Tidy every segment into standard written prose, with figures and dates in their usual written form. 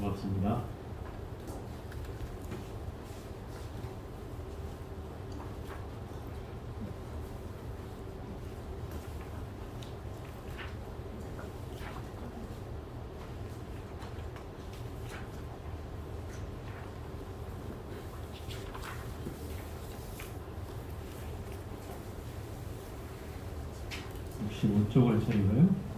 고맙습니다. 혹시 5쪽을 차리고요?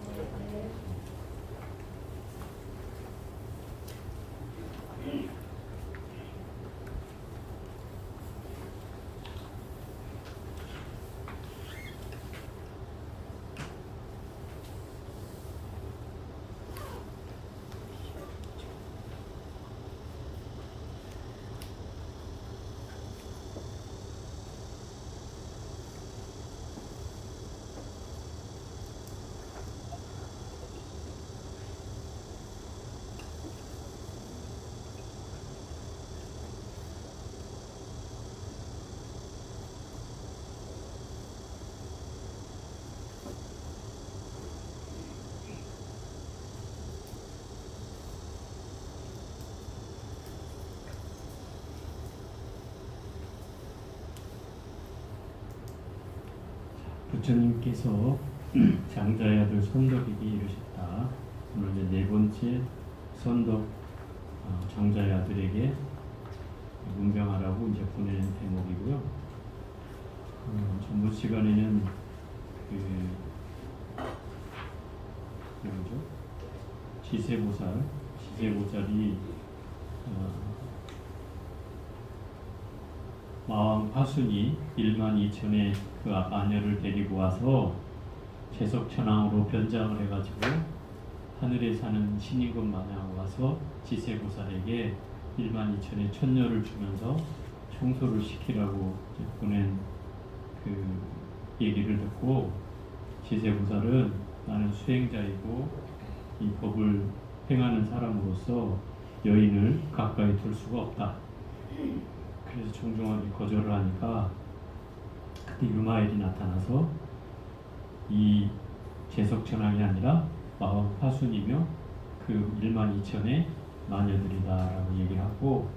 부처님께서 장자의 아들 선덕에게 이르셨다. 오늘 이제 네 번째 선덕 장자의 아들에게 문병하라고 이제 보내는 대목이고요. 전번 시간에는 뭐죠? 지세보살이 마왕 파순이 12,000의 그 아녀를 데리고 와서 제석천왕으로 변장을 해가지고 하늘에 사는 신임금 마냥 와서 지세보살에게 12,000의 천녀를 주면서 청소를 시키라고 보낸 그 얘기를 듣고 지세보살은 나는 수행자이고 이 법을 행하는 사람으로서 여인을 가까이 둘 수가 없다. 그래서 종종하게 거절을 하니까 그때 유마엘이 나타나서 이 제석천왕이 아니라 마왕 파순이며 그 12,000의 마녀들이다라고 얘기를 하고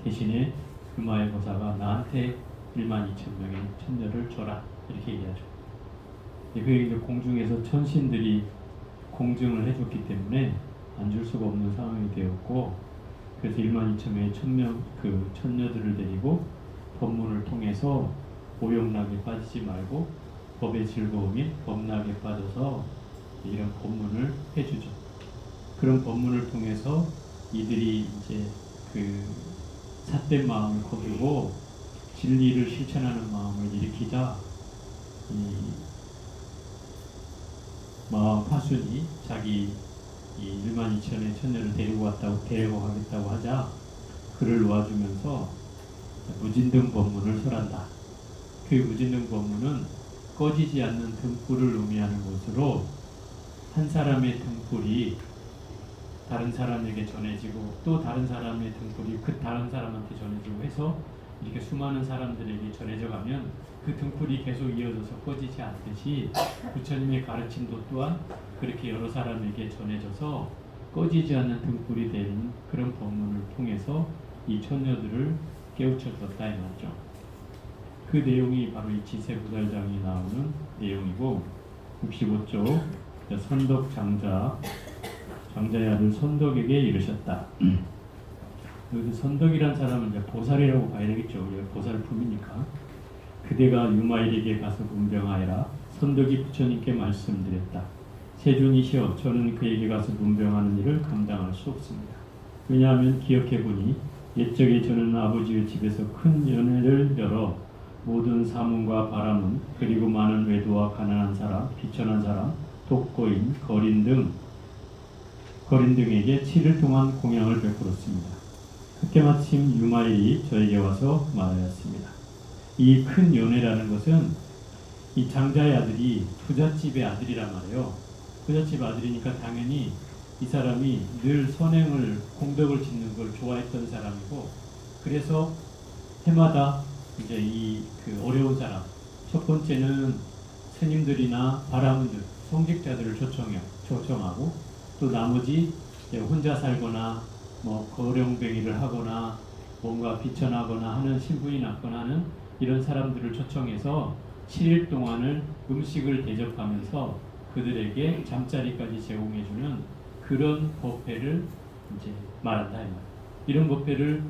대신에 유마엘 보사가 나한테 12,000명의 천녀를 줘라 이렇게 얘기하죠. 그게 이제 공중에서 천신들이 공증을 해줬기 때문에 안 줄 수가 없는 상황이 되었고 그래서 12,000명의 그 천녀들을 데리고 법문을 통해서 오욕락에 빠지지 말고 법의 즐거움이 법락에 빠져서 이런 법문을 해주죠. 그런 법문을 통해서 이들이 이제 그 삿된 마음을 거두고 진리를 실천하는 마음을 일으키자 이 마왕 파순이 자기 이 12,000의 천녀를 데리고 가겠다고 하자 그를 놓아주면서 무진등 법문을 설한다. 그 무진등 법문은 꺼지지 않는 등불을 의미하는 것으로 한 사람의 등불이 다른 사람에게 전해지고 또 다른 사람의 등불이 그 다른 사람한테 전해지고 해서 이렇게 수많은 사람들에게 전해져 가면 그 등불이 계속 이어져서 꺼지지 않듯이 부처님의 가르침도 또한 그렇게 여러 사람에게 전해져서 꺼지지 않는 등불이 되는 그런 법문을 통해서 이 천녀들을 깨우쳐줬다 이 말이죠. 그 내용이 바로 이 지세보살장에 나오는 내용이고 65조 선덕 장자의 아들 선덕에게 이르셨다. 여기 선덕이란 사람은 이제 보살이라고 봐야 되겠죠. 보살품이니까. 그대가 유마일에게 가서 문병하여라. 선덕이 부처님께 말씀드렸다. 세존이시여 저는 그에게 가서 문병하는 일을 감당할 수 없습니다. 왜냐하면 기억해보니 옛적에 저는 아버지의 집에서 큰 연회를 열어 모든 사문과 바람은 그리고 많은 외도와 가난한 사람, 비천한 사람, 독거인, 거린 등에게 7일 동안 공양을 베풀었습니다. 그때 마침 유마일이 저에게 와서 말하였습니다. 이 큰 연회라는 것은 이 장자의 아들이 부잣집의 아들이란 말이에요. 부잣집 아들이니까 당연히 이 사람이 늘 선행을 공덕을 짓는 걸 좋아했던 사람이고 그래서 해마다 이제 이 그 어려운 사람 첫 번째는 스님들이나 바라문들 성직자들을 초청하고 또 나머지 혼자 살거나 뭐 거령뱅이를 하거나 뭔가 비천하거나 하는 신부이 났거나 하는 이런 사람들을 초청해서 7일 동안을 음식을 대접하면서 그들에게 잠자리까지 제공해주는 그런 법회를 이제 말한다 이 말. 이런 법회를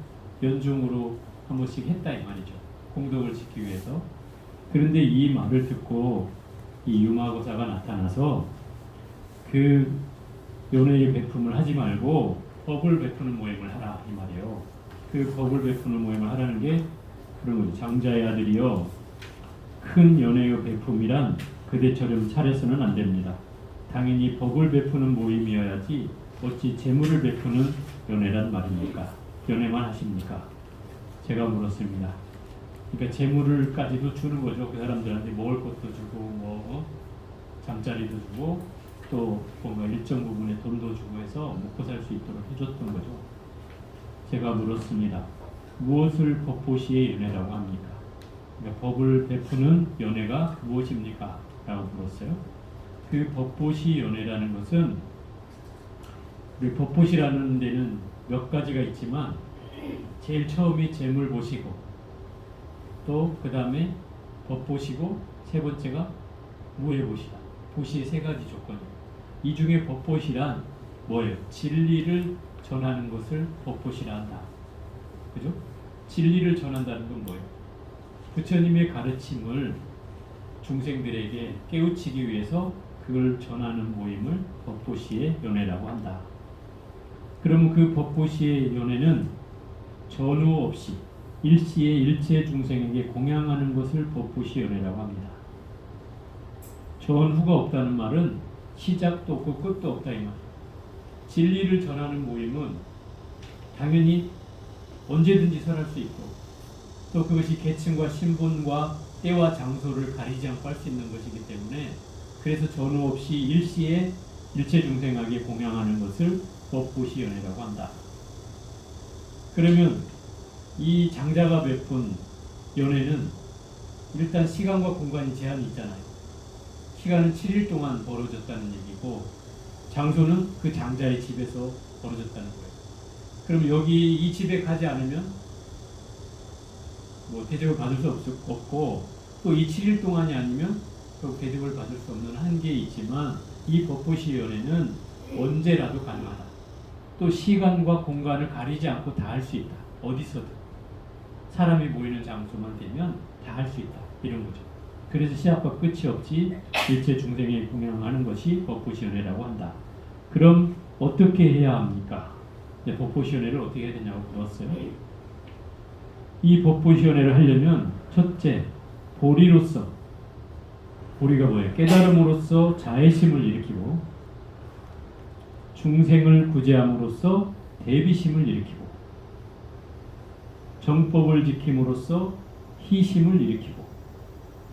연중으로 한 번씩 했다 이 말이죠. 공덕을 지키기 위해서. 그런데 이 말을 듣고 이 유마고사가 나타나서 그 연회의 베품을 하지 말고 법을 베푸는 모임을 하라 이 말이에요. 그 법을 베푸는 모임을 하라는 게 그런 거죠. 장자의 아들이여 큰 연회의 베품이란 그대처럼 차려서는 안 됩니다. 당연히 법을 베푸는 모임이어야지 어찌 재물을 베푸는 연회란 말입니까? 연회만 하십니까? 제가 물었습니다. 그러니까 재물을까지도 주는 거죠. 그 사람들한테 먹을 것도 주고 뭐 잠자리도 주고 또 뭔가 일정 부분의 돈도 주고 해서 먹고 살 수 있도록 해줬던 거죠. 제가 물었습니다. 무엇을 법보시의 연회라고 합니까? 그러니까 법을 베푸는 연회가 무엇입니까? 라고 물었어요. 그 법보시 연회라는 것은 우리 법보시라는 데는 몇 가지가 있지만 제일 처음이 재물 보시고 또 그 다음에 법 보시고 세 번째가 무해 보시다. 보시의 세 가지 조건이에요. 이 중에 법 보시란 뭐예요? 진리를 전하는 것을 법 보시라 한다. 그죠? 진리를 전한다는 건 뭐예요? 부처님의 가르침을 중생들에게 깨우치기 위해서 그걸 전하는 모임을 법보시의 연회라고 한다. 그러면 그 법보시의 연회는 전후 없이 일시에 일체 중생에게 공양하는 것을 법보시 연회라고 합니다. 전후가 없다는 말은 시작도 없고 끝도 없다 이 말. 진리를 전하는 모임은 당연히 언제든지 설할 수 있고 또 그것이 계층과 신분과 때와 장소를 가리지 않고 할 수 있는 것이기 때문에 그래서 전후 없이 일시에 일체 중생에게 공양하는 것을 법보시 연회라고 한다. 그러면 이 장자가 베푼 연회는 일단 시간과 공간이 제한이 있잖아요. 시간은 7일 동안 벌어졌다는 얘기고 장소는 그 장자의 집에서 벌어졌다는 거예요. 그럼 여기 이 집에 가지 않으면 뭐 대접을 받을 수 없고 또 이 7일 동안이 아니면 또 대접을 받을 수 없는 한계에 있지만 이 법보시 연회는 언제라도 가능하다. 또 시간과 공간을 가리지 않고 다 할 수 있다. 어디서든 사람이 모이는 장소만 되면 다 할 수 있다. 이런 거죠. 그래서 시작과 끝이 없이 일체 중생에 공양하는 것이 법보시 연회라고 한다. 그럼 어떻게 해야 합니까? 네, 법보시 연회를 어떻게 해야 되냐고 물었어요. 이 법보시 연회를 하려면 첫째, 보리로서 보리가 뭐예요? 깨달음으로써 자애심을 일으키고 중생을 구제함으로써 대비심을 일으키고 정법을 지킴으로써 희심을 일으키고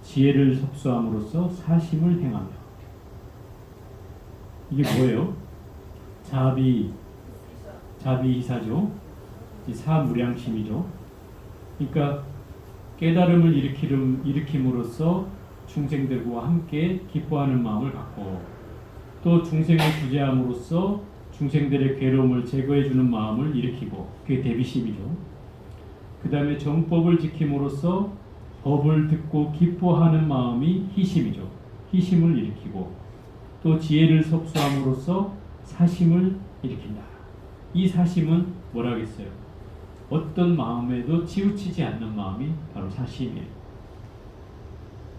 지혜를 섭수함으로써 사심을 행하며 이게 뭐예요? 자비이사죠. 사무량심이죠. 그러니까 깨달음을 일으킴으로써 중생들과 함께 기뻐하는 마음을 갖고 또 중생을 구제함으로써 중생들의 괴로움을 제거해주는 마음을 일으키고 그게 대비심이죠. 그 다음에 정법을 지킴으로써 법을 듣고 기뻐하는 마음이 희심이죠. 희심을 일으키고 또 지혜를 섭수함으로써 사심을 일으킨다. 이 사심은 뭐라겠어요? 어떤 마음에도 치우치지 않는 마음이 바로 사심이에요.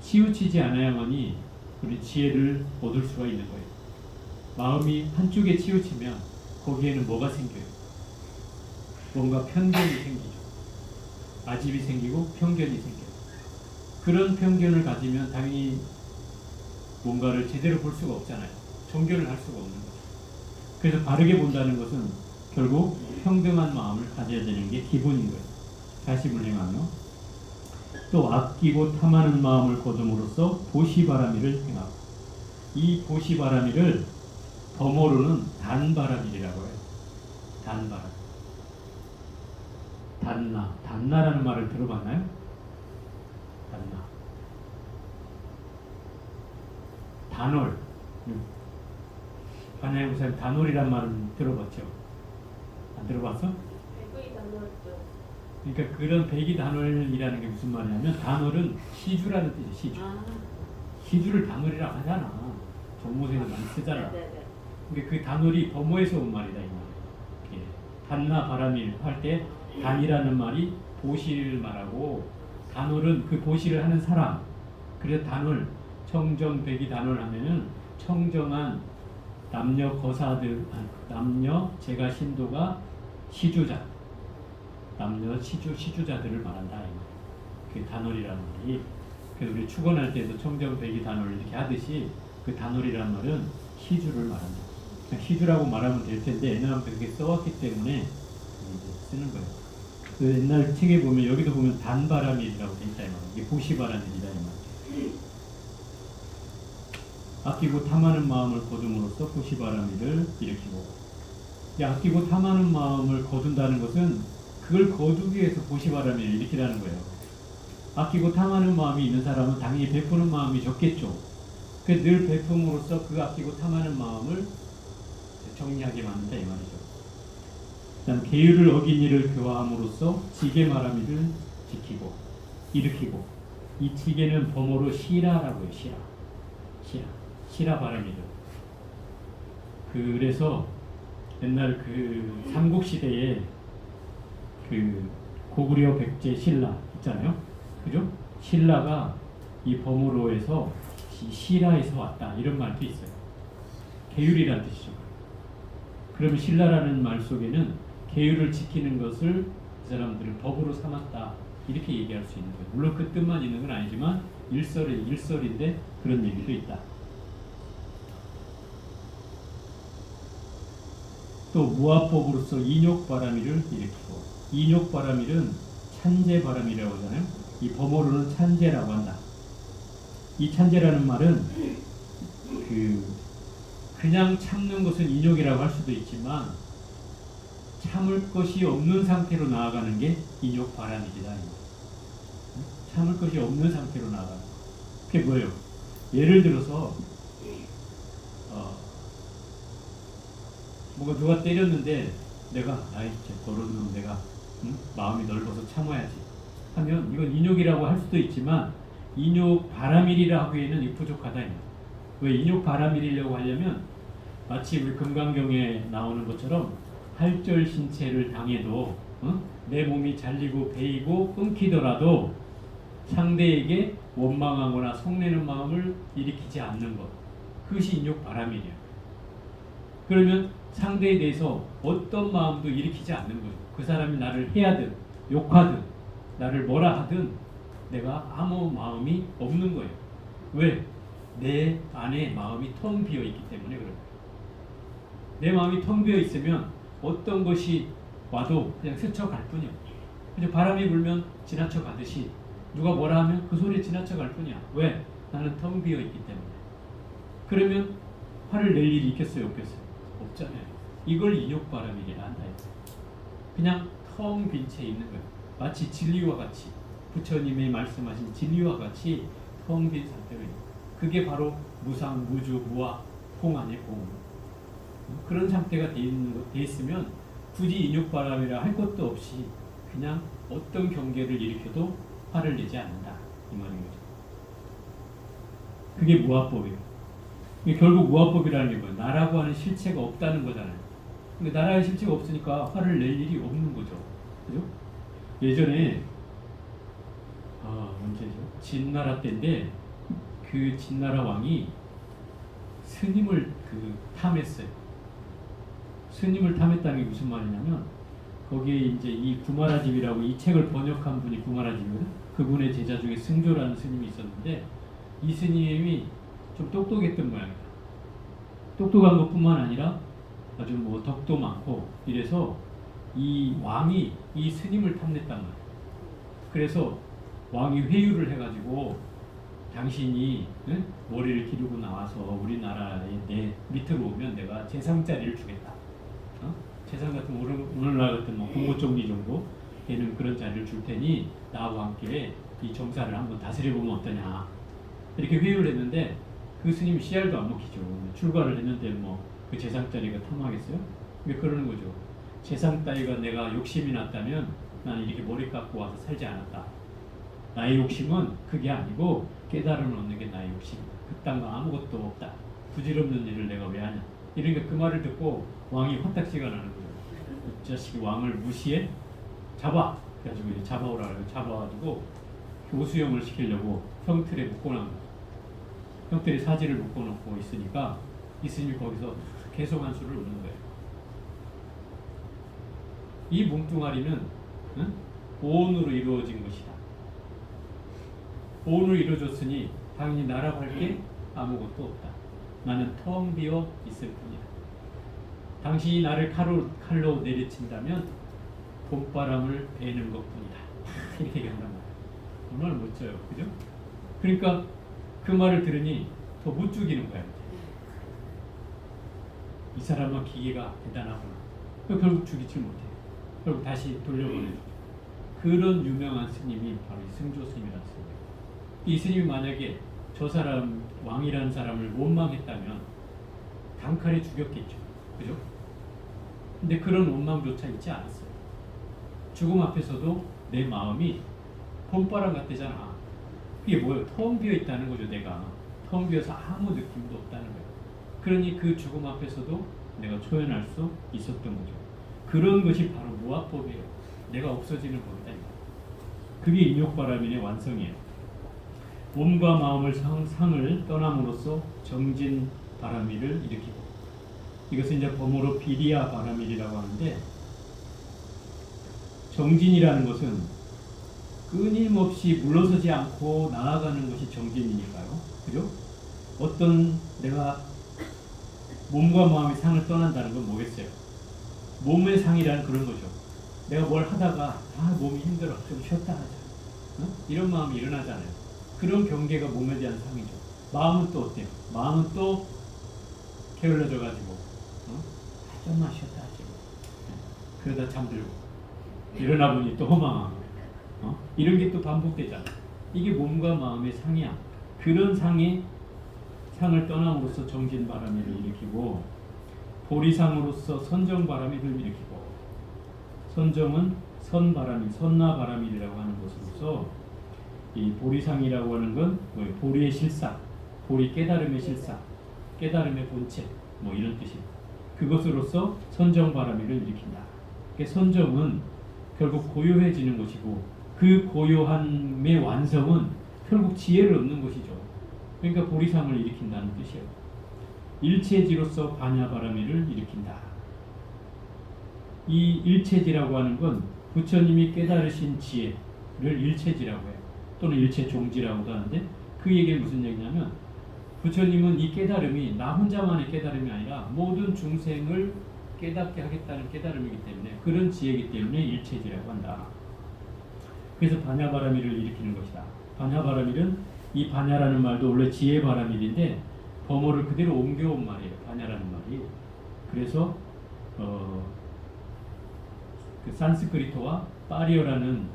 치우치지 않아야만이 우리 지혜를 얻을 수가 있는 거예요. 마음이 한쪽에 치우치면 거기에는 뭐가 생겨요? 뭔가 편견이 생기죠. 아집이 생기고 편견이 생겨요. 그런 편견을 가지면 당연히 뭔가를 제대로 볼 수가 없잖아요. 정견을 할 수가 없는 거죠. 그래서 바르게 본다는 것은 결국 평등한 마음을 가져야 되는 게 기본인 거예요. 자심을 행하며 또 아끼고 탐하는 마음을 거둠으로써 보시바라미를 행하고 이 보시바라미를 범어로는 단바라밀이라고 해요. 단바라밀. 단나라는 말을 들어봤나요? 단나. 단월. 관양의 목사님 단월이란 말은 들어봤죠? 안 들어봤어? 백의 단월죠. 그러니까 그런 백이단월이라는 게 무슨 말이냐면 단월은 시주라는 뜻이에요. 시주. 시주를 단월이라고 하잖아. 정모세에서 많이 쓰잖아. 네네네. 근데 그 단월이 범어에서 온 말이다 이 말. 이렇게 단나 바람일 할 때 단이라는 말이 보시를 말하고 단월은 그 보시를 하는 사람. 그래서 단월 청정백이 단월 하면은 청정한 남녀 거사들 남녀 제가 신도가 시주자 남녀 시주자들을 말한다. 그 단월이라는 말이. 그래서 우리 축원할 때도 청정백이 단월 이렇게 하듯이 그 단월이라는 말은 시주를 말한다. 그냥 시주라고 말하면 될 텐데 옛날부터 그렇게 써왔기 때문에 이제 쓰는 거예요. 그 옛날 책에 보면 여기도 보면 단바람이라고 돼 있다 이 말. 이게 보시바람이다 이 말. 아끼고 탐하는 마음을 거둠으로써 보시바람이를 일으키고. 아끼고 탐하는 마음을 거둔다는 것은 그걸 거두기 위해서 보시바람이를 일으키라는 거예요. 아끼고 탐하는 마음이 있는 사람은 당연히 베푸는 마음이 적겠죠. 늘 베품으로써 그 아끼고 탐하는 마음을 정리하게 만든다 이 말이죠. 그다음 계율을 어긴 이를 교화함으로써 지게 말함이를 지키고 일으키고. 이 지게는 범어로 시라라고 해요. 시라 바람이죠. 그래서 옛날 그 삼국시대에 그 고구려 백제 신라 있잖아요. 그죠? 신라가 이 범어로에서 시라에서 왔다 이런 말도 있어요. 계율이라는 뜻이죠. 그러면 신라라는 말 속에는 계율을 지키는 것을 그 사람들은 법으로 삼았다 이렇게 얘기할 수 있는 거예요. 물론 그 뜻만 있는 건 아니지만 일설인데 그런 얘기도 있다. 또 무화법으로서 인욕바람이를 일으키고. 인욕바람일은 찬제바람이라고 하잖아요. 이 범어로는 찬제라고 한다. 이 찬제라는 말은 그냥 참는 것은 인욕이라고 할 수도 있지만 참을 것이 없는 상태로 나아가는 게 인욕바람이다. 참을 것이 없는 상태로 나아가는 거. 그게 뭐예요? 예를 들어서 뭔가 누가 때렸는데 내가 아이 버릇은 내가 마음이 넓어서 참아야지 하면 이건 인욕이라고 할 수도 있지만 인욕 바람일이라 하기에는 부족하다. 왜 인욕 바람일이라고 하려면 마치 우리 금강경에 나오는 것처럼 할절신체를 당해도 내 몸이 잘리고 베이고 끊기더라도 상대에게 원망하거나 성내는 마음을 일으키지 않는 것. 그것이 인욕 바람일이야. 그러면 상대에 대해서 어떤 마음도 일으키지 않는 거죠. 그 사람이 나를 해야든 욕하든 나를 뭐라 하든 내가 아무 마음이 없는 거예요. 왜? 내 안에 마음이 텅 비어 있기 때문에 그래요. 내 마음이 텅 비어 있으면 어떤 것이 와도 그냥 스쳐갈 뿐이야. 그냥 바람이 불면 지나쳐 가듯이 누가 뭐라 하면 그 소리에 지나쳐 갈 뿐이야. 왜? 나는 텅 비어 있기 때문에. 그러면 화를 낼 일이 있겠어요? 없겠어요? 없잖아요. 이걸 인욕바람이라 한다. 그냥 텅 빈 채 있는 거예요. 마치 진리와 같이 부처님이 말씀하신 진리와 같이 텅 빈 상태로 있는 거예요. 그게 바로 무상, 무주, 무아, 공 안에 공. 그런 상태가 돼 있으면 굳이 인욕바람이라 할 것도 없이 그냥 어떤 경계를 일으켜도 화를 내지 않는다. 이 말인 거죠. 그게 무아법이에요. 결국 무아법이라는 게 뭐예요? 나라고 하는 실체가 없다는 거잖아요. 근데 나라의 실체가 없으니까 화를 낼 일이 없는 거죠. 그죠? 예전에 언제죠? 진나라 때인데 그 진나라 왕이 스님을 탐했어요. 스님을 탐했다는 게 무슨 말이냐면 거기에 이제 이 구마라집이라고 이 책을 번역한 분이 구마라집이거든. 그분의 제자 중에 승조라는 스님이 있었는데 이 스님이 좀 똑똑했던 모양이다. 똑똑한 것뿐만 아니라 아주 뭐 덕도 많고 이래서 이 왕이 이 스님을 탐냈단 말이에요. 그래서 왕이 회유를 해가지고 당신이 머리를 기르고 나와서 우리나라에 내 밑으로 오면 내가 재상자리를 주겠다. 재상 같은 오늘날 같은 뭐 국무총리 정도 되는 그런 자리를 줄 테니 나와 함께 이 정사를 한번 다스려보면 어떠냐. 이렇게 회유를 했는데 그 스님이 씨알도 안 먹히죠. 출가를 했는데 뭐 그 재상 따위가 탐하겠어요? 왜 그러는 거죠? 재상 따위가 내가 욕심이 났다면 나는 이렇게 머리 깎고 와서 살지 않았다. 나의 욕심은 그게 아니고 깨달음을 얻는 게 나의 욕심이다. 그딴 거 아무것도 없다. 부질없는 일을 내가 왜 하냐. 이러니까 그 말을 듣고 왕이 화딱지가 나는 거예요. 이 자식이 왕을 무시해? 잡아! 그래가지고 이제 잡아오라 그래요. 잡아가지고 교수형을 시키려고 형틀에 묶어놓은 거예요. 형틀에 사지를 묶어놓고 있으니까 이스님이 거기서 계속 한 수를 우는 거예요. 이 몸뚱아리는 보온으로 이루어진 것이다. 보온으로 이루어졌으니 당연히 나라고 할 게 아무것도 없다. 나는 텅 비어 있을 뿐이다. 당신이 나를 칼로 내리친다면 봄바람을 베는 것뿐이다. 이렇게 얘기한단 말이에요. 얼마나 멋져요. 그죠? 그러니까 그 말을 들으니 더 못 죽이는 거야. 이 사람은 기계가 대단하구나. 결국 죽이지 못해요. 결국 다시 돌려보내죠. 그런 유명한 스님이 바로 이 승조 스님이라는 스님이에요. 이 스님이 만약에 저 사람, 왕이라는 사람을 원망했다면 단칼에 죽였겠죠. 그죠? 근데 그런 원망조차 있지 않았어요. 죽음 앞에서도 내 마음이 봄바람 같대잖아. 그게 뭐예요? 텅 비어 있다는 거죠. 내가 텅 비어서 아무 느낌도 없다는 거예요. 그러니 그 죽음 앞에서도 내가 초연할 수 있었던 거죠. 그런 것이 바로 무아법이에요. 내가 없어지는 법이다. 그게 인욕바람인의 완성이에요. 몸과 마음을 상을 떠남으로써 정진 바람일을 일으키고, 이것은 이제 범어로 비리아 바람일이라고 하는데, 정진이라는 것은 끊임없이 물러서지 않고 나아가는 것이 정진이니까요. 그죠? 어떤 내가 몸과 마음의 상을 떠난다는 건 뭐겠어요? 몸의 상이라는 그런 거죠. 내가 뭘 하다가 몸이 힘들어 좀 쉬었다 하자. 이런 마음이 일어나잖아요. 그런 경계가 몸에 대한 상이죠. 마음은 또 어때요? 마음은 또 게을러져 가지고 좀만 쉬었다 하지. 그러다 잠들고 일어나 보니 또 허망하고 이런 게 또 반복되잖아. 이게 몸과 마음의 상이야. 그런 상을 떠남으로써 정진바람이를 일으키고, 보리상으로서 선정바람이를 일으키고, 선정은 선바람이, 선나바람이라고 하는 것으로서 이 보리상이라고 하는 건 뭐예요? 보리의 실상, 보리 깨달음의 실상, 깨달음의 본체, 뭐 이런 뜻이에요. 그것으로서 선정바람이를 일으킨다. 그러니까 선정은 결국 고요해지는 것이고, 그 고요함의 완성은 결국 지혜를 얻는 것이죠. 그러니까 보리상을 일으킨다는 뜻이에요. 일체지로서 반야바라미를 일으킨다. 이 일체지라고 하는 건 부처님이 깨달으신 지혜를 일체지라고 해요. 또는 일체종지라고도 하는데, 그 얘기는 무슨 얘기냐면, 부처님은 이 깨달음이 나 혼자만의 깨달음이 아니라 모든 중생을 깨닫게 하겠다는 깨달음이기 때문에, 그런 지혜이기 때문에 일체지라고 한다. 그래서 반야바라미를 일으키는 것이다. 반야바라밀은, 이 반야라는 말도 원래 지혜바라밀인데 범어를 그대로 옮겨온 말이에요. 반야라는 말이. 그래서 그 산스크리트와 파리어라는,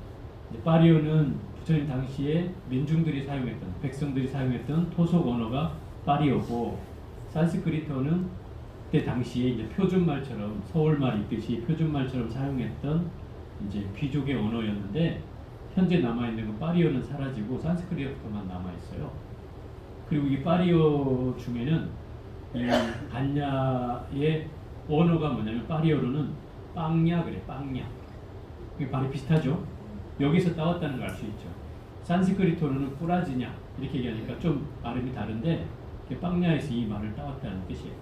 파리어는 부처님 당시에 민중들이 사용했던, 백성들이 사용했던 토속 언어가 파리어고, 산스크리트어는 그때 당시에 이제 표준말처럼, 서울말 있듯이 표준말처럼 사용했던 이제 귀족의 언어였는데, 현재 남아있는 건 파리어는 사라지고 산스크리트어만 남아있어요. 그리고 이 파리어 중에는 이 반야의 언어가 뭐냐면, 파리어로는 빵야 그래, 빵야. 그게 발이 비슷하죠? 여기서 따왔다는 걸 알 수 있죠. 산스크리트어로는 꾸라지냐 이렇게 얘기하니까 좀 발음이 다른데, 빵야에서 이 말을 따왔다는 뜻이에요.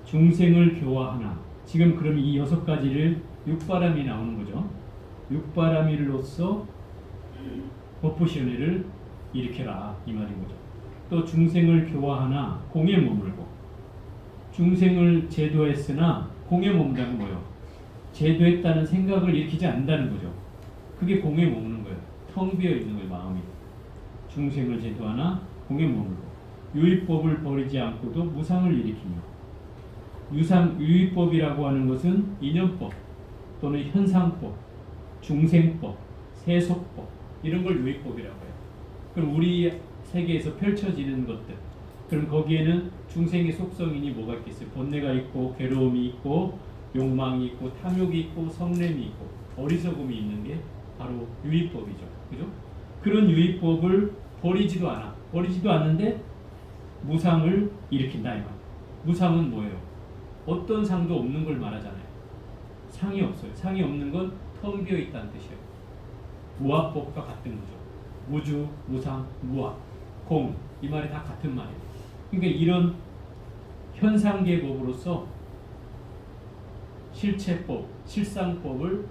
중생을 교화하나. 지금 그럼 이 6가지를 육바람이 나오는 거죠. 육바람일로서 법부시연회를 일으켜라 이 말인 거죠. 또 중생을 교화하나 공에 머물고, 중생을 제도했으나 공에 머문다는 거예요. 제도했다는 생각을 일으키지 않는다는 거죠. 그게 공에 머무는 거예요. 텅 비어 있는 거예요, 마음이. 중생을 제도하나 공에 머물고, 유의법을 버리지 않고도 무상을 일으키며. 유의법이라고 하는 것은 인연법 또는 현상법, 중생법, 세속법, 이런 걸 유의법이라고 해요. 그럼 우리 세계에서 펼쳐지는 것들, 그럼 거기에는 중생의 속성이니 뭐가 있겠어요? 번뇌가 있고 괴로움이 있고 욕망이 있고 탐욕이 있고 성냄이 있고 어리석음이 있는 게 바로 유의법이죠. 그죠? 그런 유의법을 버리지도 않아. 버리지도 않는데 무상을 일으킨다 이 말. 무상은 뭐예요? 어떤 상도 없는 걸 말하잖아요. 상이 없어요. 상이 없는 건 텅 비어 있다는 뜻이에요. 무아법과 같은 거죠. 무주, 무상, 무아, 공 이 말이 다 같은 말이에요. 그러니까 이런 현상계법으로서 실체법, 실상법을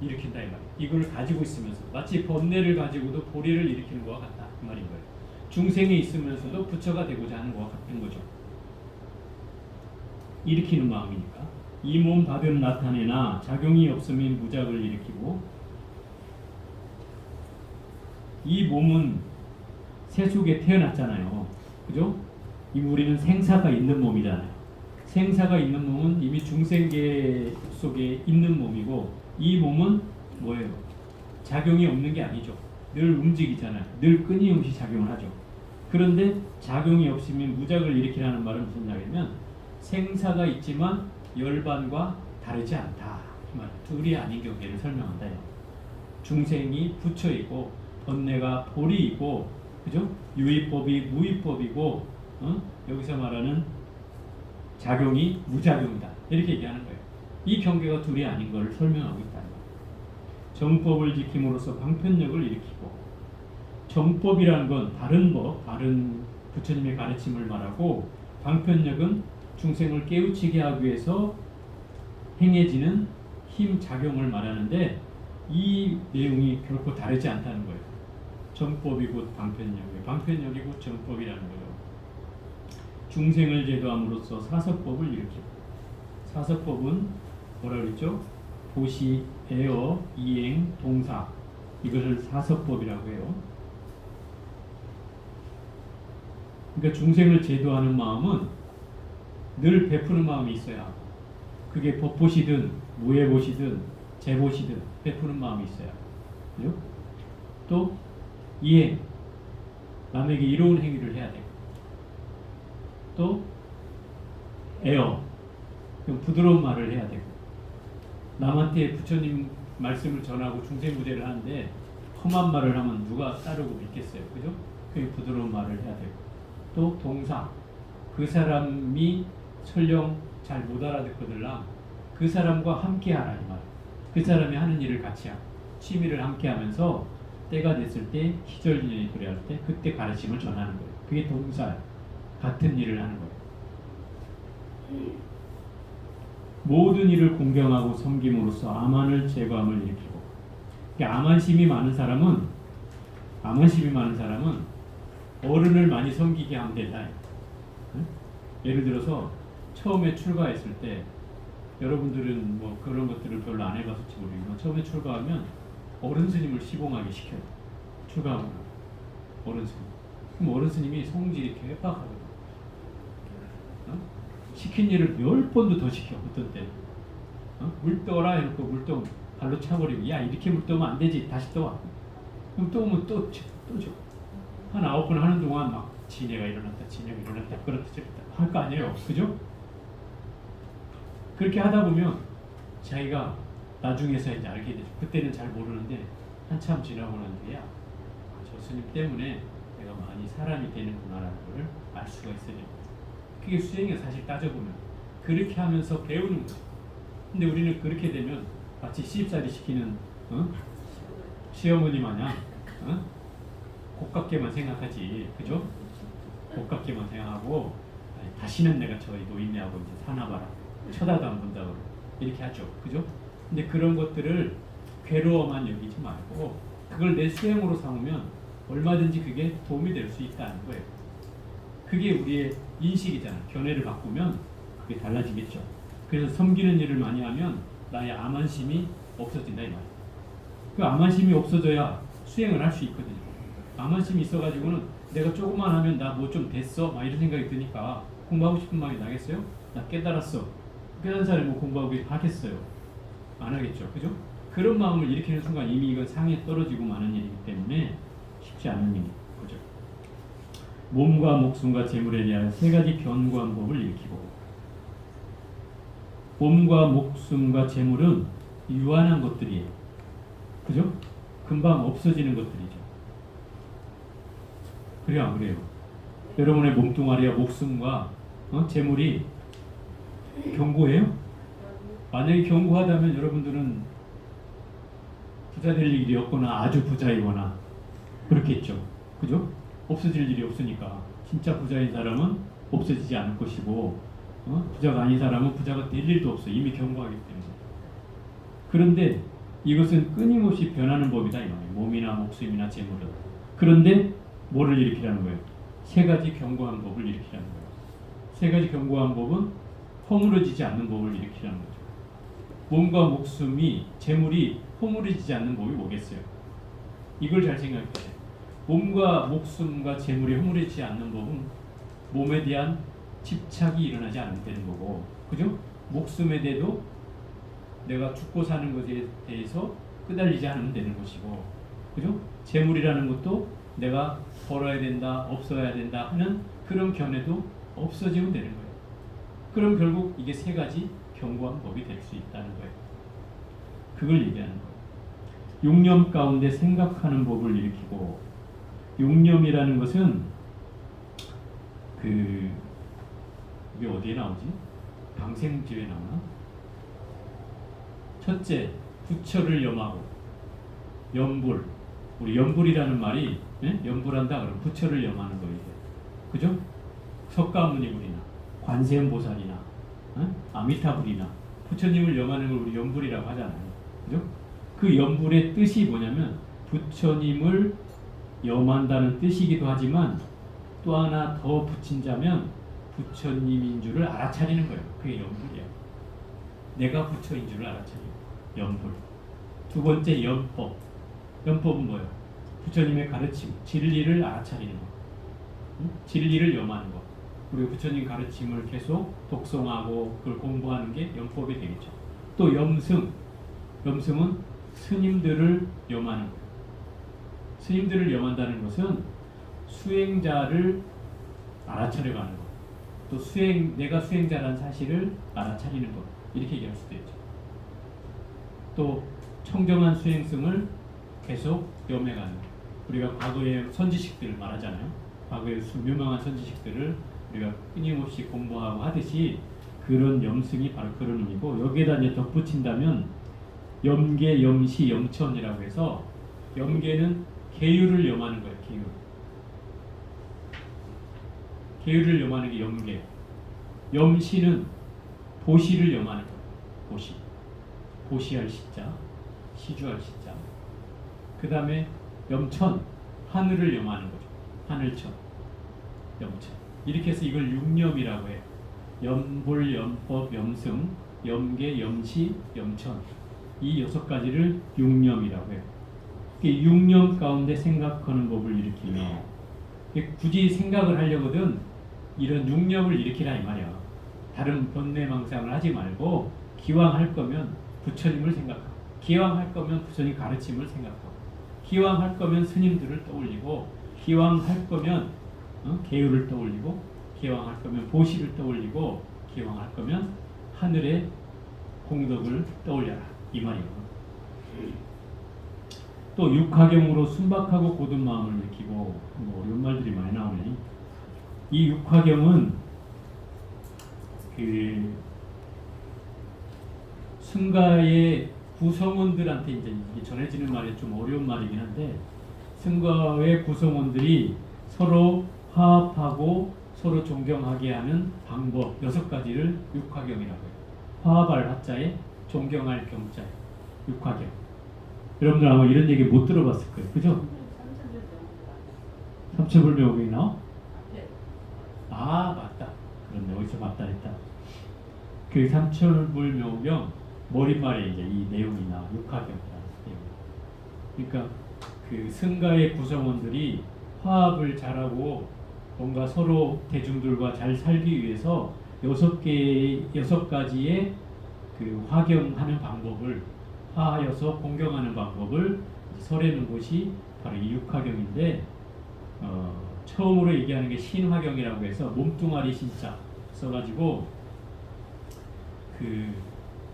일으킨다 이 말이에요. 이걸 가지고 있으면서 마치 번뇌를 가지고도 보리를 일으키는 것과 같다 그 말인 거예요. 중생에 있으면서도 부처가 되고자 하는 것과 같은 거죠. 일으키는 마음이니까. 이 몸 밥은 나타내나 작용이 없으면 무작을 일으키고 이 몸은 새 속에 태어났잖아요. 그죠? 이 우리는 생사가 있는 몸이잖아요. 생사가 있는 몸은 이미 중생계 속에 있는 몸이고 이 몸은 뭐예요? 작용이 없는 게 아니죠. 늘 움직이잖아요. 늘 끊임없이 작용을 하죠. 그런데 작용이 없으면 무작을 일으키라는 말은 무슨 말이냐면 생사가 있지만 열반과 다르지 않다. 그 말. 둘이 아닌 경계를 설명한다. 중생이 부처이고 번뇌가 보리이고 그죠? 유의법이 무의법이고 여기서 말하는 작용이 무작용이다. 이렇게 얘기하는 거예요. 이 경계가 둘이 아닌 것을 설명하고 있다는 거예요. 정법을 지킴으로써 방편력을 일으키고 정법이라는 건 바른 법, 바른 부처님의 가르침을 말하고 방편력은 중생을 깨우치게 하기 위해서 행해지는 힘, 작용을 말하는데 이 내용이 결코 다르지 않다는 거예요. 정법이 곧 방편력이에요. 방편력이 곧 정법이라는 거예요. 중생을 제도함으로써 사서법을 일으키고 사서법은 뭐라 그랬죠? 보시, 배어, 이행, 동사 이것을 사서법이라고 해요. 그러니까 중생을 제도하는 마음은 늘 베푸는 마음이 있어야 하고 그게 법보시든 무예보시든 재보시든 베푸는 마음이 있어야 하고 그죠? 또 이행 남에게 이로운 행위를 해야 되고 또 애어 부드러운 말을 해야 되고 남한테 부처님 말씀을 전하고 중생구제를 하는데 험한 말을 하면 누가 따르고 믿겠어요. 그죠? 그 부드러운 말을 해야 되고 또 동사 그 사람이 설령 잘 못 알아듣거들랑 그 사람과 함께 하라 이 말. 그 사람이 하는 일을 같이 하고 취미를 함께 하면서 때가 됐을 때 희절인연이 그래할 때 그때 가르침을 전하는 거예요. 그게 동사예요. 같은 일을 하는 거예요. 모든 일을 공경하고 섬김으로써 암환을 제거함을 일으키고 그러니까 암환심이 많은 사람은 어른을 많이 섬기게 하면 된다. 응? 예를 들어서 처음에 출가했을 때 여러분들은 뭐 그런 것들을 별로 안 해봤을지 모르겠지만 처음에 출가하면 어른 스님을 시봉하게 시켜요. 출가하면 어른 스님. 그럼 어른 스님이 성질이 개빡하거든. 시킨 일을 10번도 더 시켜. 어떤 때 물 떠라 해놓고 물떠 발로 차버리고 야 이렇게 물 떠면 안 되지. 다시 떠와. 그럼 또 오면 또 줘. 한 9번 하는 동안 막 지네가 일어났다 그렇다 저렇다 할 거 아니에요. 그죠? 그렇게 하다 보면 자기가 나중에서 이제 알게 되죠. 그때는 잘 모르는데 한참 지나고 난 뒤에야 저 스님 때문에 내가 많이 사람이 되는구나라는 걸 알 수가 있어요. 그게 수행이에요. 사실 따져보면 그렇게 하면서 배우는 거죠. 근데 우리는 그렇게 되면 마치 시집살이 시키는 시어머니 마냥 고깝게만 생각하지. 그죠? 고깝게만 생각하고 다시는 내가 저희 노인네하고 이제 사나봐라. 쳐다도 안 본다고 이렇게 하죠. 그죠? 근데 그런 것들을 괴로워만 여기지 말고 그걸 내 수행으로 삼으면 얼마든지 그게 도움이 될 수 있다는 거예요. 그게 우리의 인식이잖아. 견해를 바꾸면 그게 달라지겠죠. 그래서 섬기는 일을 많이 하면 나의 암환심이 없어진다 이 말이에요. 그 암환심이 없어져야 수행을 할 수 있거든요. 암환심이 있어가지고는 내가 조금만 하면 나 뭐 좀 됐어 막 이런 생각이 드니까 공부하고 싶은 마음이 나겠어요? 나 깨달았어. 깨달은 사람이 뭐 공부하고 하겠어요? 안 하겠죠. 그죠? 그런 마음을 일으키는 순간 이미 이건 상에 떨어지고 마는 일이기 때문에 쉽지 않은 일이 거죠. 몸과 목숨과 재물에 대한 세 가지 견고한 법을 일으키고, 몸과 목숨과 재물은 유한한 것들이에요. 그죠? 금방 없어지는 것들이죠. 그래요, 안 그래요? 여러분의 몸뚱아리와 목숨과 재물이 견고해요? 만약에 견고하다면 여러분들은 부자 될 일이 없거나 아주 부자이거나 그렇겠죠. 그죠? 없어질 일이 없으니까. 진짜 부자인 사람은 없어지지 않을 것이고, 부자가 아닌 사람은 부자가 될 일도 없어요. 이미 견고하기 때문에. 그런데 이것은 끊임없이 변하는 법이다 이 말이에요. 몸이나 목숨이나 재물은. 그런데 뭐를 일으키라는 거예요? 세 가지 견고한 법을 일으키라는 거예요. 세 가지 견고한 법은 허물어지지 않는 법을 일으키라는 거죠. 몸과 목숨이, 재물이 허물어지지 않는 법이 뭐겠어요? 이걸 잘 생각해야 돼요. 몸과 목숨과 재물이 허물어지지 않는 법은 몸에 대한 집착이 일어나지 않는 거고, 그죠? 목숨에 대해도 내가 죽고 사는 것에 대해서 끄달리지 않으면 되는 것이고, 그죠? 재물이라는 것도 내가 벌어야 된다, 없어야 된다 하는 그런 견해도 없어지면 되는 거예요. 그럼 결국 이게 세 가지 견고한 법이 될 수 있다는 거예요. 그걸 얘기하는 거예요. 용념 가운데 생각하는 법을 일으키고, 용념이라는 것은 이게 어디에 나오지? 방생지에 나오나? 첫째, 부처를 염하고, 염불. 우리 염불이라는 말이, 염불한다 그러면 부처를 염하는 거예요. 그죠? 석가모니불이나 관세음보살이나 아미타불이나 부처님을 염하는 걸 우리 염불이라고 하잖아요. 그죠? 그 염불의 뜻이 뭐냐면 부처님을 염한다는 뜻이기도 하지만 또 하나 더 붙인자면 부처님인 줄을 알아차리는 거예요. 그게 염불이에요. 내가 부처인 줄을 알아차리고 염불. 두 번째 염법. 염법은 뭐예요? 부처님의 가르침, 진리를 알아차리는 거. 진리를 염하는 거. 그리고 부처님 가르침을 계속 독송하고 그걸 공부하는 게 염법이 되겠죠. 또 염승. 염승은 스님들을 염하는 거예요. 스님들을 염한다는 것은 수행자를 알아차려가는 것, 또 내가 수행자라는 사실을 알아차리는 것, 이렇게 얘기할 수도 있죠. 또 청정한 수행승을 계속 염해가는 것. 우리가 과거의 선지식들을 말하잖아요. 과거의 유명한 선지식들을 우리가 끊임없이 공부하고 하듯이 그런 염승이 바로 그런 의미고, 여기에다 이제 덧붙인다면 염계, 염시, 염천이라고 해서 염계는 계율을 염하는 거예요. 계율을 염하는 게 염계. 염시는 보시를 염하는 거예요. 보시할 시자, 시주할 시자. 그 다음에 염천, 하늘을 염하는 거죠. 하늘천, 염천. 이렇게 해서 이걸 육염이라고 해요. 염불, 염법, 염승, 염계, 염시, 염천. 이 6가지를 육염이라고 해요. 육념 가운데 생각하는 법을 일으키며, 굳이 생각을 하려거든 이런 육념을 일으키라 이 말이야. 다른 번뇌망상을 하지 말고 기왕 할 거면 부처님을 생각하고, 기왕 할 거면 부처님 가르침을 생각하고, 기왕 할 거면 스님들을 떠올리고, 기왕 할 거면 계율을 떠올리고, 기왕 할 거면 보시를 떠올리고, 기왕 할 거면 하늘의 공덕을 떠올려라 이 말이에요. 또 육화경으로 순박하고 고든 마음을 일으키고, 어려운 말들이 많이 나오네. 이 육화경은 승가의 구성원들한테 이제 이게 전해지는 말이 좀 어려운 말이긴 한데, 승가의 구성원들이 서로 화합하고 서로 존경하게 하는 방법 6가지를 육화경이라고 해요. 화합할 화자에 존경할 경자에 육화경. 여러분들 아마 이런 얘기 못 들어봤을 거예요. 그죠? 삼천불명경이 나와? 아, 맞다. 그런데 어디서 맞다 했다. 그 삼천불명경 머릿말에 이제 이 내용이 나와. 육화경이라는 내용. 그러니까 그 승가의 구성원들이 화합을 잘하고 뭔가 서로 대중들과 잘 살기 위해서 6가지의 그 화경하는 방법을, 화하여서 공경하는 방법을 설해는 곳이 바로 이 육화경인데, 처음으로 얘기하는 게 신화경이라고 해서 몸뚱아리 신자 써가지고 그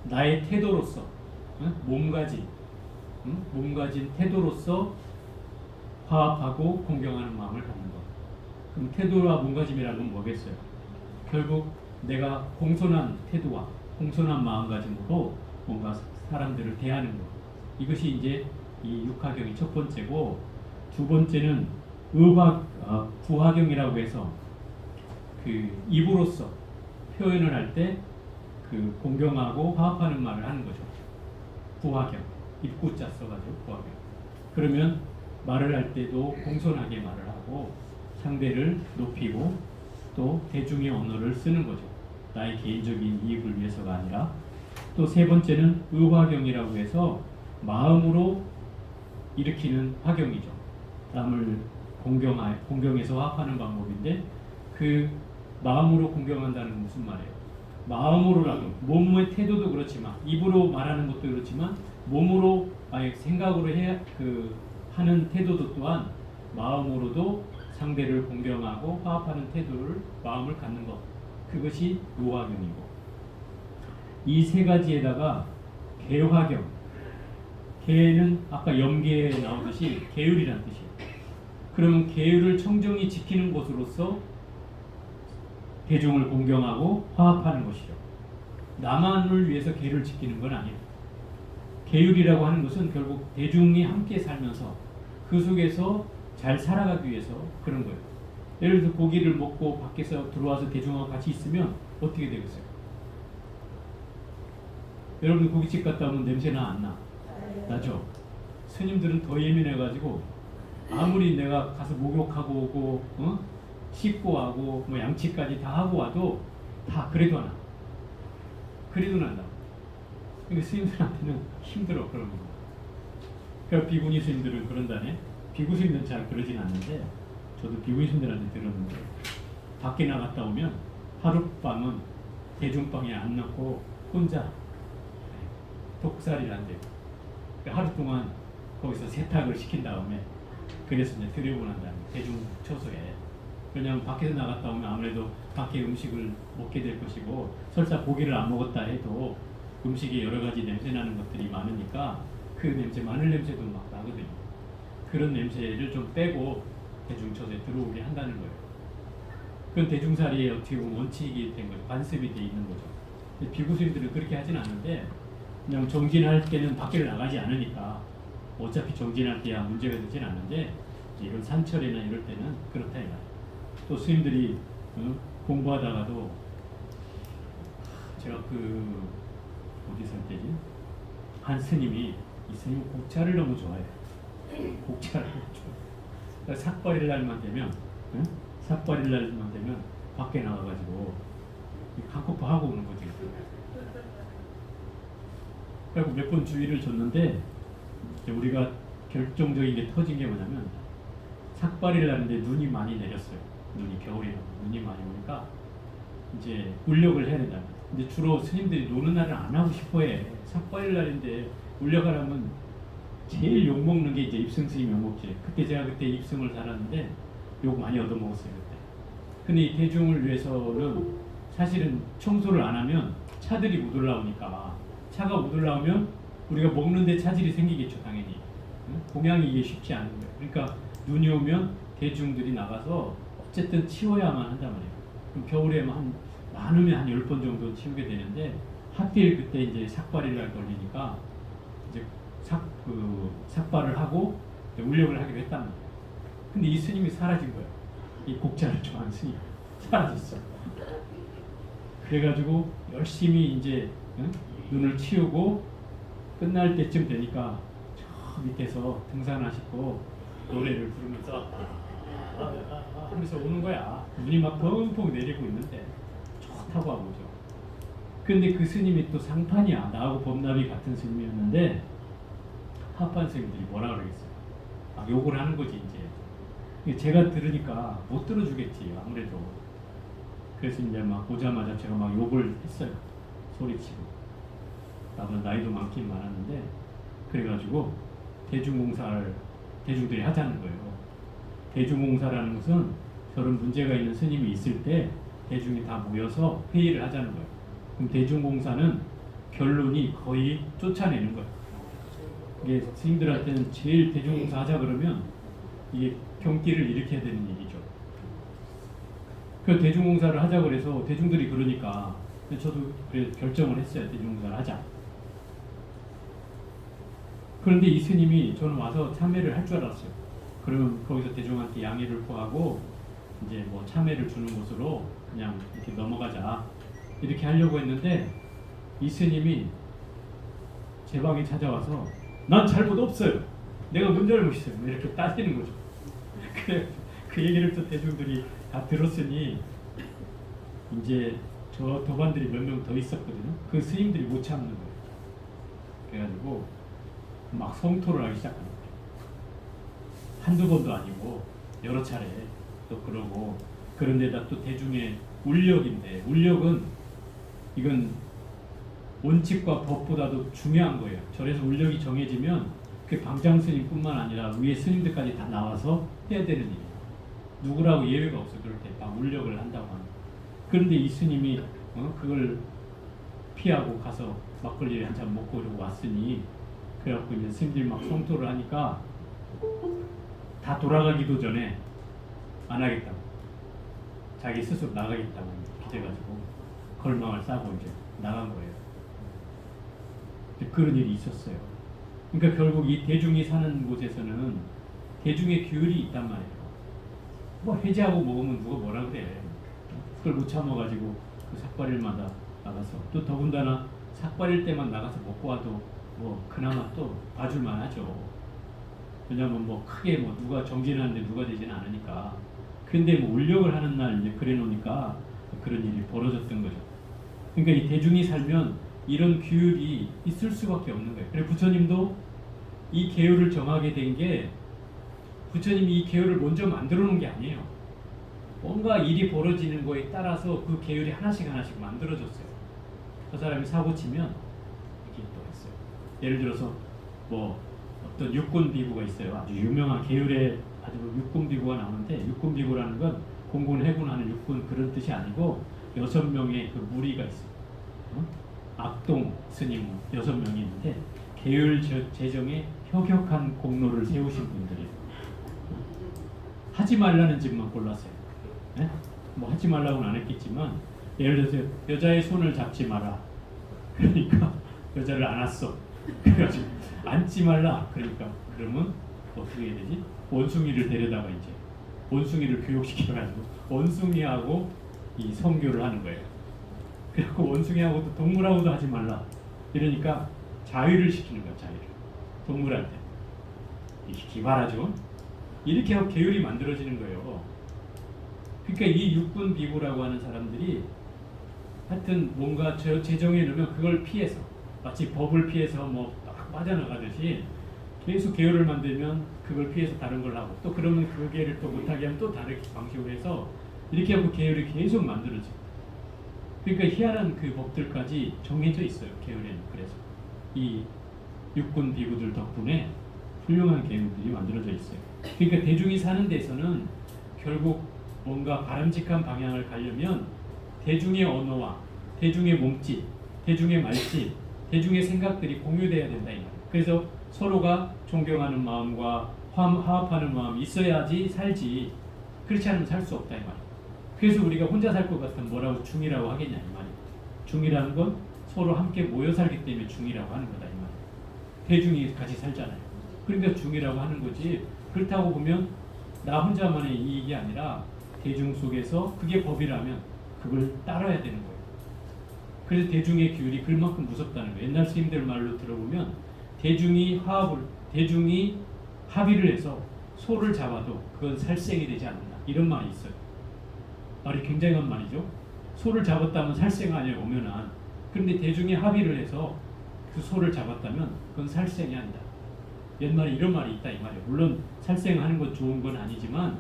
나의 태도로서 몸가진 태도로서 화합하고 공경하는 마음을 갖는 것. 그럼 태도와 몸가짐이라는 건 뭐겠어요? 결국 내가 공손한 태도와 공손한 마음가짐으로 뭔가 사람들을 대하는 것. 이것이 이제 이 육화경이 첫 번째고, 두 번째는 부화경이라고 해서 그 입으로서 표현을 할 때 그 공경하고 화합하는 말을 하는 거죠. 부화경. 입구자 써가지고 부화경. 그러면 말을 할 때도 공손하게 말을 하고 상대를 높이고 또 대중의 언어를 쓰는 거죠. 나의 개인적인 이익을 위해서가 아니라. 또 세 번째는 의화경이라고 해서 마음으로 일으키는 화경이죠. 남을 공경해서 화합하는 방법인데, 그 마음으로 공경한다는 건 무슨 말이에요? 마음으로라도, 몸의 태도도 그렇지만 입으로 말하는 것도 그렇지만 몸으로 아예 생각으로 하는 태도도 또한 마음으로도 상대를 공경하고 화합하는 태도를 마음을 갖는 것, 그것이 노화경이고, 이 세 가지에다가 계화경, 계는 아까 염계에 나오듯이 계율이라는 뜻이에요. 그러면 계율을 청정히 지키는 것으로서 대중을 공경하고 화합하는 것이죠. 나만을 위해서 계율을 지키는 건 아니에요. 계율이라고 하는 것은 결국 대중이 함께 살면서 그 속에서 잘 살아가기 위해서 그런 거예요. 예를 들어 고기를 먹고 밖에서 들어와서 대중하고 같이 있으면 어떻게 되겠어요? 여러분 고깃집 갔다 오면 냄새나 안 나? 나죠? 스님들은 더 예민해가지고 아무리 내가 가서 목욕하고 오고 씻고 와고 뭐 양치까지 다 하고 와도 다 그래도 안 나. 그래도 난다. 그러니까 스님들한테는 힘들어 그런 거. 그러니까 비구니 스님들은 그런다네. 비구 스님들은 잘 그러진 않는데, 저도 비구니 스님들한테 들었는데 밖에 나갔다 오면 하룻밤은 대중방에 안 넣고 혼자 독살이를 한대요. 그러니까 하루 동안 거기서 세탁을 시킨 다음에 그래서 이제 들여보낸다는 대중 처소에. 왜냐하면 밖에서 나갔다 오면 아무래도 밖에 음식을 먹게 될 것이고, 설사 고기를 안 먹었다 해도 음식에 여러 가지 냄새 나는 것들이 많으니까 그 냄새, 마늘 냄새도 막 나거든요. 그런 냄새를 좀 빼고 대중처소에 들어오게 한다는 거예요. 그건 대중살이의 어떻게 보면 원칙이 된 거죠. 관습이 돼 있는 거죠. 비구스님들은 그렇게 하진 않는데, 그냥 정진할 때는 밖에 나가지 않으니까 어차피 정진할 때야 문제가 되진 않는데, 이런 산철이나 이럴 때는 그렇다 이거예요. 또 스님들이 공부하다가도 제가 어디 살 때지? 한 스님이, 이 스님은 곡차를 너무 좋아해요. 곡차를 너무 좋아해요. 삭발일 날만 되면 삭발일 날만 되면 밖에 나가가지고 한코프 하고 오는 거지. 그리고 몇 번 주의를 줬는데, 우리가 결정적인 게 터진 게 뭐냐면, 삭발일 날인데 눈이 많이 내렸어요. 눈이 겨울이라고 눈이 많이 오니까 이제 울력을 해야 된다. 근데 주로 스님들이 노는 날은 안 하고 싶어해. 삭발일 날인데 울력하려면 제일 욕 먹는 게 이제 입승 스님 욕 먹지. 그때 제가 입승을 살았는데 욕 많이 얻어먹었어요 그때. 근데 이 대중을 위해서는 사실은 청소를 안 하면 차들이 못 올라오니까, 차가 못 올라오면 우리가 먹는데 차질이 생기겠죠 당연히. 공양이 이게 쉽지 않은 거예요. 그러니까 눈이 오면 대중들이 나가서 어쨌든 치워야만 한단 말이에요. 그럼 겨울에 많으면 한 10번 정도 치우게 되는데, 하필 그때 이제 삭발일 날 걸리니까 이제 삭발을 하고 울력을 하기로 했단 말이에요. 근데 이 스님이 사라진 거예요. 이 곡차를 좋아하는 스님이 사라졌어. 그래가지고 열심히 이제 눈을 치우고 끝날 때쯤 되니까 저 밑에서 등산하시고 노래를 부르면서 하면서 오는 거야. 눈이 막 펑펑 내리고 있는데 좋다고 하고 오죠. 근데 그 스님이 또 상판이야. 나하고 법납이 같은 스님이었는데 합판 스님들이 뭐라 그러겠어요. 막 욕을 하는 거지 이제. 제가 들으니까 못 들어주겠지 아무래도. 그래서 이제 막 오자마자 제가 막 욕을 했어요. 소리치고. 나도 나이도 많긴 많았는데, 그래가지고 대중공사를 대중들이 하자는 거예요. 대중공사라는 것은 저런 문제가 있는 스님이 있을 때 대중이 다 모여서 회의를 하자는 거예요. 그럼 대중공사는 결론이 거의 쫓아내는 거예요. 이게 스님들한테는 제일 대중공사 하자 그러면 이게 경기를 일으켜야 되는 일이죠. 그 대중공사를 하자 그래서 대중들이 그러니까 저도 그래 결정을 했어요. 대중공사를 하자. 그런데 이 스님이 저는 와서 참회를 할 줄 알았어요. 그러면 거기서 대중한테 양해를 구하고 이제 뭐 참회를 주는 것으로 그냥 이렇게 넘어가자 이렇게 하려고 했는데 이 스님이 제 방에 찾아와서 난 잘못 없어요. 내가 뭔 잘못이어요. 이렇게 따지는 거죠. 그래 그 얘기를 또 대중들이 다 들었으니 이제 저 도반들이 몇 명 더 있었거든요. 그 스님들이 못 참는 거예요. 그래가지고 막 성토를 하기 시작하는 거예요. 한두 번도 아니고 여러 차례 또 그러고 그런데다 또 대중의 울력인데 울력은 이건 원칙과 법보다도 중요한 거예요. 절에서 울력이 정해지면 그 방장 스님뿐만 아니라 위에 스님들까지 다 나와서 해야 되는 일이에요. 누구라고 예외가 없어. 그럴 때 막 울력을 한다고 하는. 그런데 이 스님이 그걸 피하고 가서 막걸리를 한잔 먹고 이러고 왔으니 그래갖고 이제 스님들이 막 성토를 하니까 다 돌아가기도 전에 안 하겠다고 자기 스스로 나가겠다고 기대가지고 걸망을 싸고 이제 나간 거예요. 그런 일이 있었어요. 그러니까 결국 이 대중이 사는 곳에서는 대중의 규율이 있단 말이에요. 뭐 해제하고 먹으면 누가 뭐라 그래. 그걸 못 참아가지고 그 삭발일마다 나가서 또 더군다나 삭발일 때만 나가서 먹고 와도 뭐 그나마 또 봐줄만 하죠. 왜냐면 뭐 크게 뭐 누가 정진하는데 누가 되지는 않으니까. 근데 뭐 울력을 하는 날 이제 그래 놓으니까 그런 일이 벌어졌던 거죠. 그러니까 이 대중이 살면 이런 규율이 있을 수밖에 없는 거예요. 그래 부처님도 이 계율을 정하게 된 게 부처님이 이 계율을 먼저 만들어 놓은 게 아니에요. 뭔가 일이 벌어지는 거에 따라서 그 계율이 하나씩 하나씩 만들어졌어요. 그 사람이 사고 치면 이렇게 또 했어요. 예를 들어서 뭐 어떤 육군 비구가 있어요. 아주 유명한 계율의 아주 육군 비구가 나오는데 육군 비구라는 건 공군 해군하는 육군 그런 뜻이 아니고 6명의 그 무리가 있어요. 악동 스님 6명이 있는데 계율 제정에 혁혁한 공로를 세우신 분들이에요. 하지 말라는 집만 골랐어요. 네? 뭐 하지 말라고는 안 했겠지만 예를 들어서 여자의 손을 잡지 마라. 그러니까 여자를 안았어. 그래가지고 앉지 말라. 그러니까 그러면 어떻게 해야 되지? 원숭이를 데려다가 이제 원숭이를 교육시켜가지고 원숭이하고 이 성교를 하는 거예요. 그리고 원숭이하고도 동물하고도 하지 말라. 이러니까 자유를 시키는 거야. 자유를 동물한테. 이게 기발하죠. 이렇게 하고 계율이 만들어지는 거예요. 그러니까 이 육군 비구라고 하는 사람들이 하여튼 뭔가 제정해 놓으면 그걸 피해서 마치 법을 피해서 뭐 딱 빠져나가듯이 계속 계율을 만들면 그걸 피해서 다른 걸 하고 또 그러면 그 계율을 또 못하게 하면 또 다른 방식으로 해서 이렇게 하고 계율이 계속 만들어져요. 그러니까 희한한 그 법들까지 정해져 있어요. 계율에는. 그래서 이 육군 비구들 덕분에 훌륭한 계율들이 만들어져 있어요. 그러니까 대중이 사는 데서는 결국 뭔가 바람직한 방향을 가려면 대중의 언어와 대중의 몸짓, 대중의 말짓, 대중의 생각들이 공유돼야 된다 이 말이에요. 그래서 서로가 존경하는 마음과 화합하는 마음이 있어야지 살지. 그렇지 않으면 살 수 없다 이 말이에요. 그래서 우리가 혼자 살 것 같으면 뭐라고 중이라고 하겠냐 이 말이에요. 중이라는 건 서로 함께 모여 살기 때문에 중이라고 하는 거다 이 말이에요. 대중이 같이 살잖아요. 그러니까 중이라고 하는 거지. 그렇다고 보면 나 혼자만의 이익이 아니라 대중 속에서 그게 법이라면 그걸 따라야 되는 거예요. 그래서 대중의 규율이 그만큼 무섭다는 거예요. 옛날 스님들 말로 들어보면 대중이 합의를 해서 소를 잡아도 그건 살생이 되지 않는다. 이런 말이 있어요. 말이 굉장한 말이죠. 소를 잡았다면 살생이 아니라 오면한. 그런데 대중이 합의를 해서 그 소를 잡았다면 그건 살생이 아니다. 옛말에 이런 말이 있다 이 말이에요. 물론 살생하는 건 좋은 건 아니지만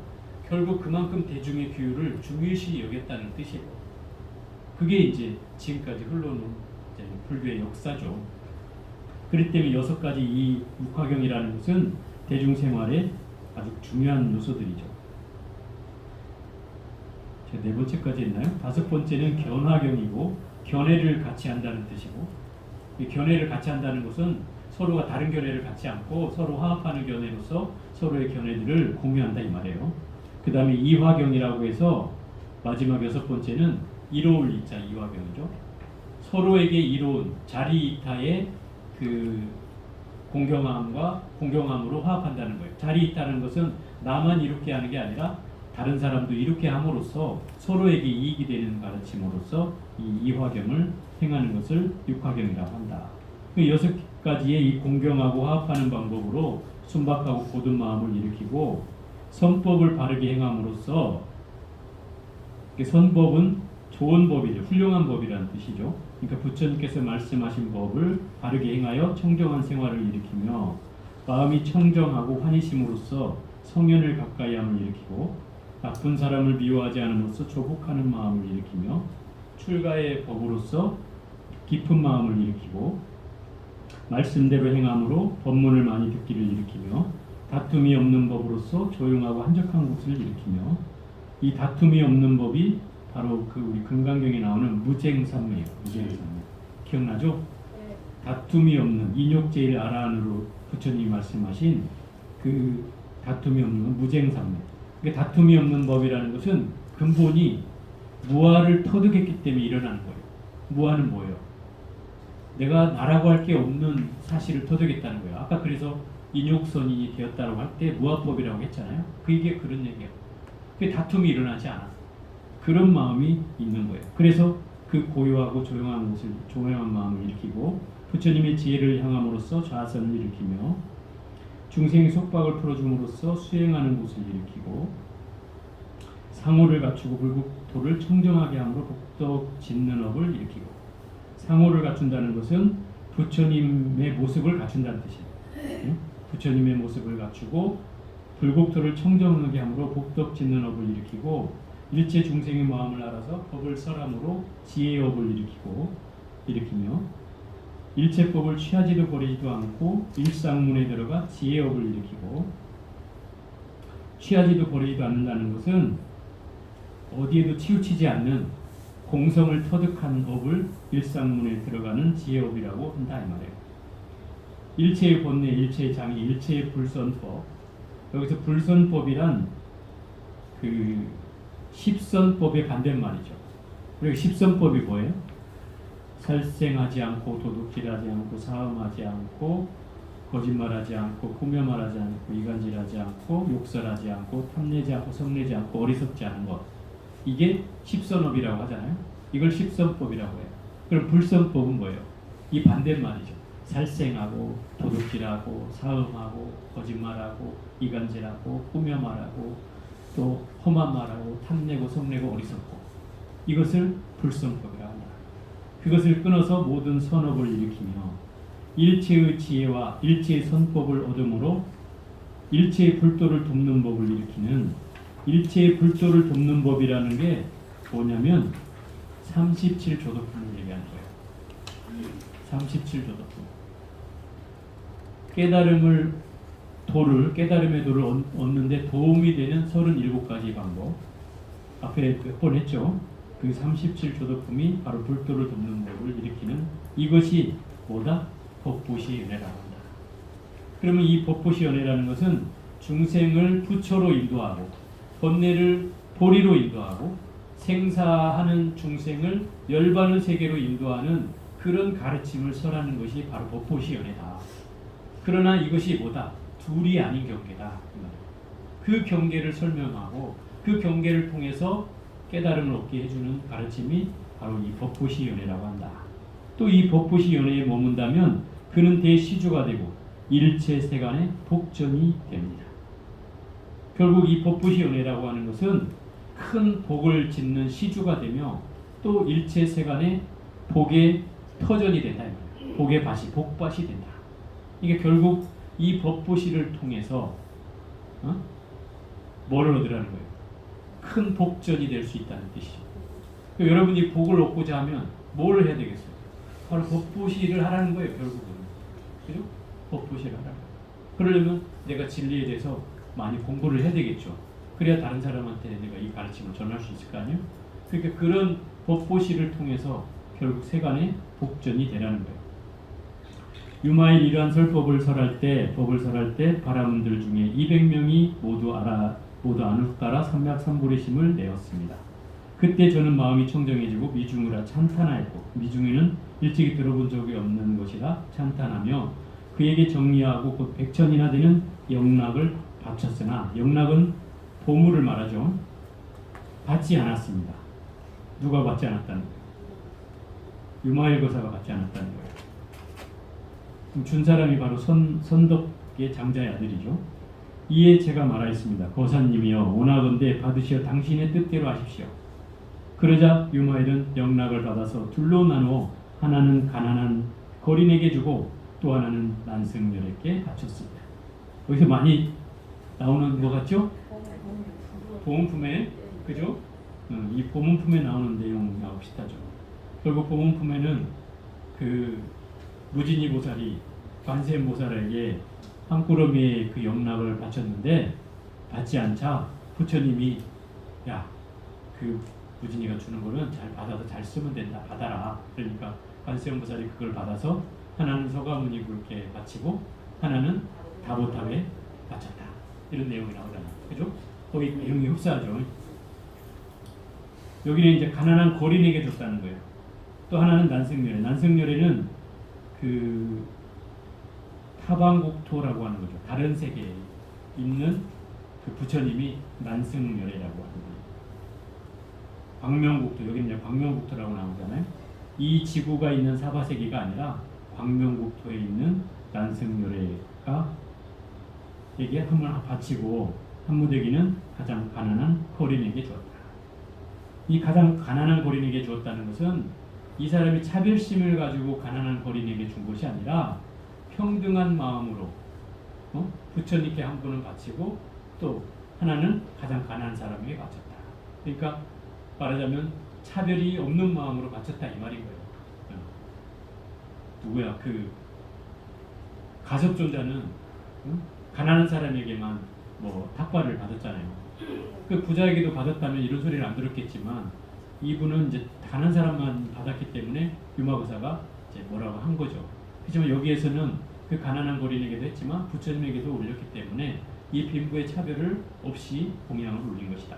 결국 그만큼 대중의 규율을 중요시 여겼다는 뜻이에요. 그게 이제 지금까지 흘러오는 이제 불교의 역사죠. 그렇기 때문에 6가지 이 육화경이라는 것은 대중생활의 아주 중요한 요소들이죠. 제가 네 번째까지 했나요? 다섯 번째는 견화경이고 견해를 같이 한다는 뜻이고, 이 견해를 같이 한다는 것은 서로가 다른 견해를 갖지 않고 서로 화합하는 견해로서 서로의 견해들을 공유한다 이 말이에요. 그 다음에 이화경이라고 해서 마지막 여섯 번째는 이로울 이자 이화경이죠. 서로에게 이로운 자리이타의 그 공경함과 공경함으로 화합한다는 거예요. 자리이타는 것은 나만 이롭게 하는 게 아니라 다른 사람도 이롭게 함으로써 서로에게 이익이 되는 가르침으로써 이 이화경을 행하는 것을 육화경이라고 한다. 그 여섯 가지의 이 공경하고 화합하는 방법으로 순박하고 고든 마음을 일으키고 선법을 바르게 행함으로써, 선법은 좋은 법이죠. 훌륭한 법이라는 뜻이죠. 그러니까 부처님께서 말씀하신 법을 바르게 행하여 청정한 생활을 일으키며 마음이 청정하고 환희심으로써 성현을 가까이함을 일으키고 나쁜 사람을 미워하지 않음으로써 조복하는 마음을 일으키며 출가의 법으로서 깊은 마음을 일으키고 말씀대로 행함으로 법문을 많이 듣기를 일으키며 다툼이 없는 법으로서 조용하고 한적한 곳을 일으키며, 이 다툼이 없는 법이 바로 그 우리 금강경에 나오는 무쟁삼매예요. 무쟁삼매. 기억나죠? 네. 다툼이 없는 인욕제일 아라한으로 부처님이 말씀하신 그 다툼이 없는 무쟁삼매. 그러니까 다툼이 없는 법이라는 것은 근본이 무아를 터득했기 때문에 일어나는 거예요. 무아는 뭐예요? 내가 나라고 할 게 없는 사실을 터득했다는 거예요. 아까 그래서 인욕선인이 되었다고 할 때 무아법이라고 했잖아요. 그게 그런 얘기예요. 그 다툼이 일어나지 않았어요. 그런 마음이 있는 거예요. 그래서 그 고요하고 조용한 것을, 조용한 마음을 일으키고 부처님의 지혜를 향함으로써 좌선을 일으키며 중생의 속박을 풀어줌으로써 수행하는 곳을 일으키고 상호를 갖추고 불국토를 청정하게 함으로 복덕 짓는 업을 일으키고, 상호를 갖춘다는 것은 부처님의 모습을 갖춘다는 뜻이에요. 부처님의 모습을 갖추고 불국토를 청정하게 함으로 복덕 짓는 업을 일으키고 일체 중생의 마음을 알아서 법을 설함으로 지혜의 업을 일으키며 일체법을 취하지도 버리지도 않고 일상문에 들어가 지혜의 업을 일으키고, 취하지도 버리지도 않는다는 것은 어디에도 치우치지 않는 공성을 터득한 업을 일상문에 들어가는 지혜업이라고 한다 이 말이에요. 일체의 본래, 일체의 장애, 일체의 불선법. 여기서 불선법이란 그 십선법의 반대말이죠. 그리고 십선법이 뭐예요? 살생하지 않고 도둑질하지 않고 사음하지 않고 거짓말하지 않고 꾸며 말하지 않고 이간질하지 않고 욕설하지 않고 탐내지 않고 성내지 않고 어리석지 않은 것. 이게 십선업이라고 하잖아요. 이걸 십선법이라고 해요. 그럼 불선법은 뭐예요? 이 반대말이죠. 살생하고 도둑질하고 사음하고 거짓말하고 이간질하고 꾸며 말하고 또 험한 말하고 탐내고 성내고 어리석고, 이것을 불선법이라고 합니다. 그것을 끊어서 모든 선업을 일으키며 일체의 지혜와 일체의 선법을 얻음으로 일체의 불도를 돕는 법을 일으키는, 일체의 불도를 돕는 법이라는 게 뭐냐면 37조도품을 얘기하는 거예요. 37조도품. 깨달음의 도를 얻는데 도움이 되는 37가지 방법. 앞에 몇 번 했죠. 그 37조도품이 바로 불도를 돕는 법을 일으키는, 이것이 뭐다? 법보시 연애라고 한다. 그러면 이 법보시 연애라는 것은 중생을 부처로 인도하고 번뇌를 보리로 인도하고 생사하는 중생을 열반의 세계로 인도하는 그런 가르침을 설하는 것이 바로 법보시 연애다. 그러나 이것이 뭐다? 둘이 아닌 경계다. 그 경계를 설명하고 그 경계를 통해서 깨달음을 얻게 해주는 가르침이 바로 이 법보시 연애라고 한다. 또 이 법보시 연애에 머문다면 그는 대시주가 되고 일체 세간의 복전이 됩니다. 결국 이 법보시 연애라고 하는 것은 큰 복을 짓는 시주가 되며 또 일체 세간의 복의 터전이 된다. 복의 밭이, 복밭이 된다. 이게 결국 이 법보시를 통해서 뭐를 얻으라는 거예요? 큰 복전이 될 수 있다는 뜻이죠. 그러니까 여러분이 복을 얻고자 하면 뭘 해야 되겠어요? 바로 법보시를 하라는 거예요, 결국은. 그죠? 법보시를 하라는 거예요. 그러려면 내가 진리에 대해서 많이 공부를 해야 되겠죠. 그래야 다른 사람한테 내가 이 가르침을 전할 수 있을 거 아니에요? 그러니까 그런 법보시를 통해서 결국 세간의 복전이 되라는 거예요. 유마일 이러한 설법을 설할 때 바라문들 중에 200명이 모두 안웃따라 삼맥삼보리심을 내었습니다. 그때 저는 마음이 청정해지고 미중으라 찬탄하였고, 미중에는 일찍이 들어본 적이 없는 것이라 찬탄하며 그에게 정리하고 곧 100천이나 되는 영락을 바쳤으나, 영락은 보물을 말하죠. 받지 않았습니다. 누가 받지 않았다는 거예요? 유마일 거사가 받지 않았다는 거예요. 그럼 준 사람이 바로 선덕의 장자의 아들이죠. 이에 제가 말하였습니다. 거사님이여, 원하건대 받으시어 당신의 뜻대로 하십시오. 그러자 유마일은 영락을 받아서 둘로 나누어 하나는 가난한 거린에게 주고 또 하나는 난승열에게 바쳤습니다. 여기서 많이 나오는 뭐 같죠? 보문품에, 그죠? 이 보문품에 나오는 내용하고 비슷하죠. 결국 보문품에는 그 무진이 보살이 관세음보살에게 한 꾸러미의 그 영락을 바쳤는데 받지 않자 부처님이, 야, 그 무진이가 주는 거는 잘 받아서 잘 쓰면 된다, 받아라. 그러니까 관세음보살이 그걸 받아서 하나는 서가모니 굴께 바치고 하나는 다보탑에 바쳤다. 이런 내용이 나오잖아요. 그죠? 거기 내용이 흡사하죠. 여기는 이제 가난한 거린에게 줬다는 거예요. 또 하나는 난승열애. 난승열애는 그 타방국토라고 하는 거죠. 다른 세계에 있는 그 부처님이 난승열애라고 하는 거예요. 광명국토, 여기는 이제 광명국토라고 나오잖아요. 이 지구가 있는 사바세계가 아니라 광명국토에 있는 난승열애가 에게 한물 바치고 한무대기는 가장 가난한 거린에게 주었다. 이 가장 가난한 거린에게 주었다는 것은 이 사람이 차별심을 가지고 가난한 거린에게 준 것이 아니라 평등한 마음으로 부처님께 한 분은 바치고 또 하나는 가장 가난한 사람에게 바쳤다. 그러니까 말하자면 차별이 없는 마음으로 바쳤다 이 말인 거예요. 누구야? 그 가섭존자는 가난한 사람에게만 뭐 탁발을 받았잖아요. 그 부자에게도 받았다면 이런 소리를 안 들었겠지만 이분은 이제 가난한 사람만 받았기 때문에 유마거사가 이제 뭐라고 한 거죠. 하지만 여기에서는 그 가난한 거린에게도 했지만 부처님에게도 올렸기 때문에 이 빈부의 차별을 없이 공양을 올린 것이다.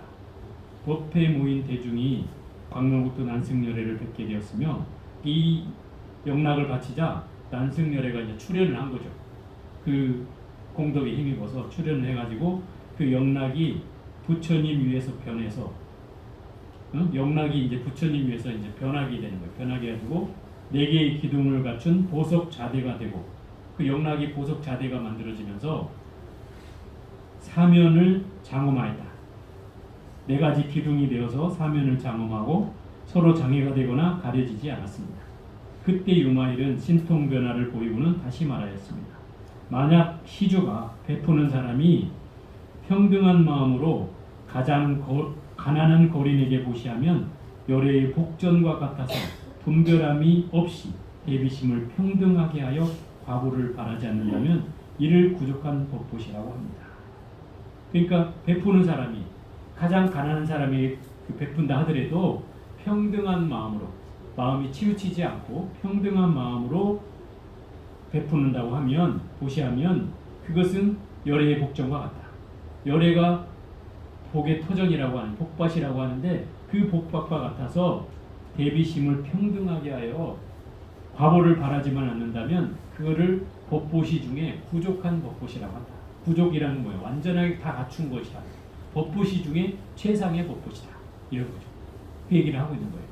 법회에 모인 대중이 광명국토 난승열애를 뵙게 되었으며 이 영락을 바치자 난승열애가 이제 출현을 한 거죠. 그 공덕에 힘입어서 출현을 해가지고 그 영락이 부처님 위에서 변해서 영락이 이제 부처님 위에서 이제 변하게 되는 거예요. 변하게 해가지고 4개의 기둥을 갖춘 보석 자대가 되고 그 영락이 보석 자대가 만들어지면서 사면을 장엄하였다. 4가지 기둥이 되어서 사면을 장엄하고 서로 장애가 되거나 가려지지 않았습니다. 그때 유마일은 신통 변화를 보이고는 다시 말하였습니다. 만약 시주가 베푸는 사람이 평등한 마음으로 가장 가난한 거린에게 보시하면 열애의 복전과 같아서 분별함이 없이 대비심을 평등하게 하여 과보를 바라지 않는다면 이를 부족한 법보시라고 합니다. 그러니까 베푸는 사람이 가장 가난한 사람이 베푼다 하더라도 평등한 마음으로, 마음이 치우치지 않고 평등한 마음으로 베푸는다고 하면, 보시하면 그것은 열애의 복전과 같다. 열애가 복의 터전이라고 하는 복밭이라고 하는데 그 복밭과 같아서 대비심을 평등하게 하여 과보를 바라지만 않는다면 그거를 법보시 중에 부족한 법보시라고 한다. 부족이라는 거예요. 완전하게 다 갖춘 것이다. 법보시 중에 최상의 법보시다. 이런 거죠. 그 얘기를 하고 있는 거예요.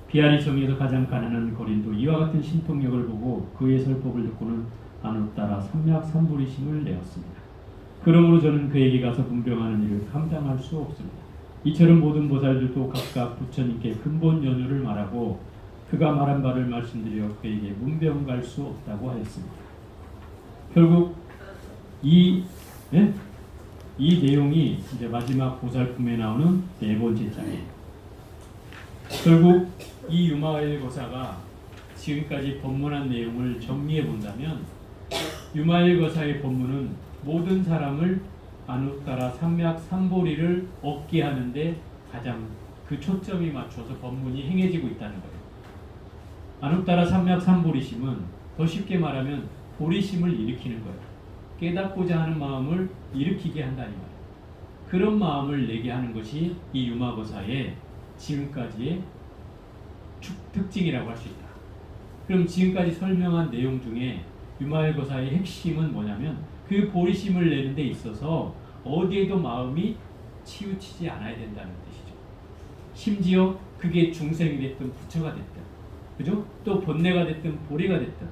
비아리 성에서 가장 가난한 거린도 이와 같은 신통력을 보고 그의 설법을 듣고는 안웃따라 삼맥삼보리심을 내었습니다. 그러므로 저는 그에게 가서 분병하는 일을 감당할 수 없습니다. 이처럼 모든 보살들도 각각 부처님께 근본 연유를 말하고 그가 말한 바를 말씀드려 그에게 문병갈 수 없다고 하였습니다. 결국 이 내용이 이제 마지막 보살품에 나오는 4번째 장이에요. 결국 이 유마일 거사가 지금까지 법문한 내용을 정리해 본다면 유마일 거사의 법문은 모든 사람을 아누타라 삼맥삼보리를 얻게 하는데 가장 그 초점이 맞춰서 법문이 행해지고 있다는 거예요. 아누타라 삼맥삼보리심은 더 쉽게 말하면 보리심을 일으키는 거예요. 깨닫고자 하는 마음을 일으키게 한다는 말이에요. 그런 마음을 내게 하는 것이 이 유마거사의 지금까지의 특징이라고 할 수 있다. 그럼 지금까지 설명한 내용 중에 유마거사의 핵심은 뭐냐면 그 보리심을 내는 데 있어서 어디에도 마음이 치우치지 않아야 된다는 뜻이죠. 심지어 그게 중생이 됐든 부처가 됐든, 그죠? 또 본내가 됐든 보리가 됐든,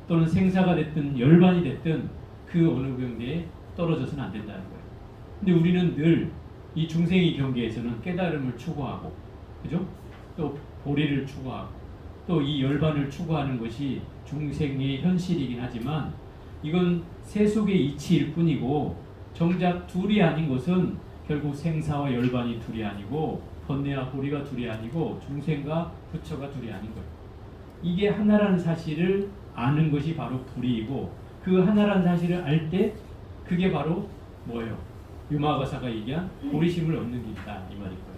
또는 생사가 됐든 열반이 됐든 그 어느 경계에 떨어져서는 안 된다는 거예요. 근데 우리는 늘 이 중생의 경계에서는 깨달음을 추구하고, 그죠? 또 보리를 추구하고, 또 이 열반을 추구하는 것이 중생의 현실이긴 하지만 이건 세속의 이치일 뿐이고 정작 둘이 아닌 것은 결국 생사와 열반이 둘이 아니고 번뇌와 보리가 둘이 아니고 중생과 부처가 둘이 아닌 거예요. 이게 하나라는 사실을 아는 것이 바로 불이이고 그 하나라는 사실을 알 때 그게 바로 뭐예요? 유마거사가 얘기한 보리심을 얻는 길이다 이 말일 거예요.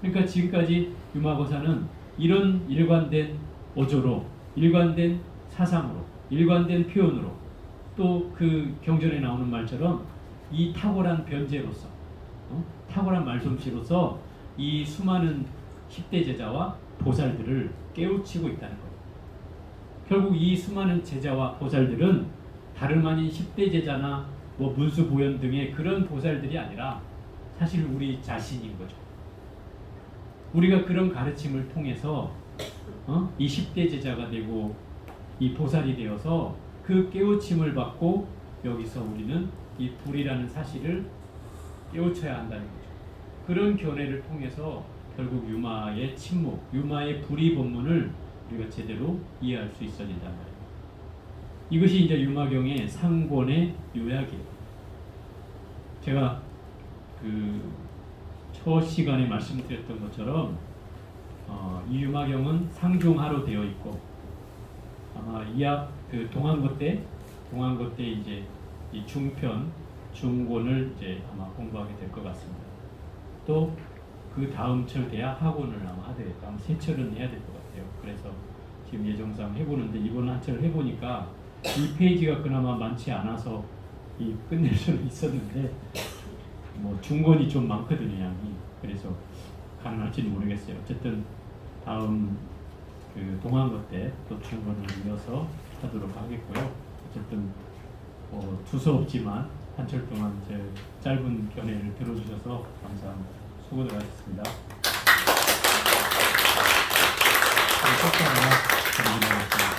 그러니까 지금까지 유마거사는 이런 일관된 어조로, 일관된 사상으로, 일관된 표현으로 또 그 경전에 나오는 말처럼 이 탁월한 변제로서, 탁월한 말솜씨로서 이 수많은 10대 제자와 보살들을 깨우치고 있다는 거예요. 결국 이 수많은 제자와 보살들은 다름 아닌 10대 제자나 뭐 문수 보현 등의 그런 보살들이 아니라 사실 우리 자신인 거죠. 우리가 그런 가르침을 통해서 이 10대 제자가 되고 이 보살이 되어서 그 깨우침을 받고 여기서 우리는 이 불이라는 사실을 깨우쳐야 한다는 거죠. 그런 견해를 통해서 결국 유마의 침묵, 유마의 불이 본문을 우리가 제대로 이해할 수 있어야 된단 말이에요. 이것이 이제 유마경의 상권의 요약이에요. 제가 그 첫 시간에 말씀드렸던 것처럼 이 유마경은 상중하로 되어 있고 아마 그 동안거 때 이제 이 중편, 중곤을 이제 아마 공부하게 될 것 같습니다. 또 그 다음 철 돼야 하곤을 아마 하되 아마 세 철은 해야 될 것 같아요. 그래서 지금 예정상 해보는데 이번 한 철 해보니까 이 페이지가 그나마 많지 않아서 이 끝낼 수는 있었는데 뭐 중곤이 좀 많거든요 양이. 그래서 가능할지는 모르겠어요. 어쨌든 다음 그 동안거 때 또 중곤을 이어서 하도록 하겠고요. 어쨌든 두서없지만 한 철 동안 제 짧은 견해를 들어주셔서 감사합니다. 수고들 하셨습니다. 네,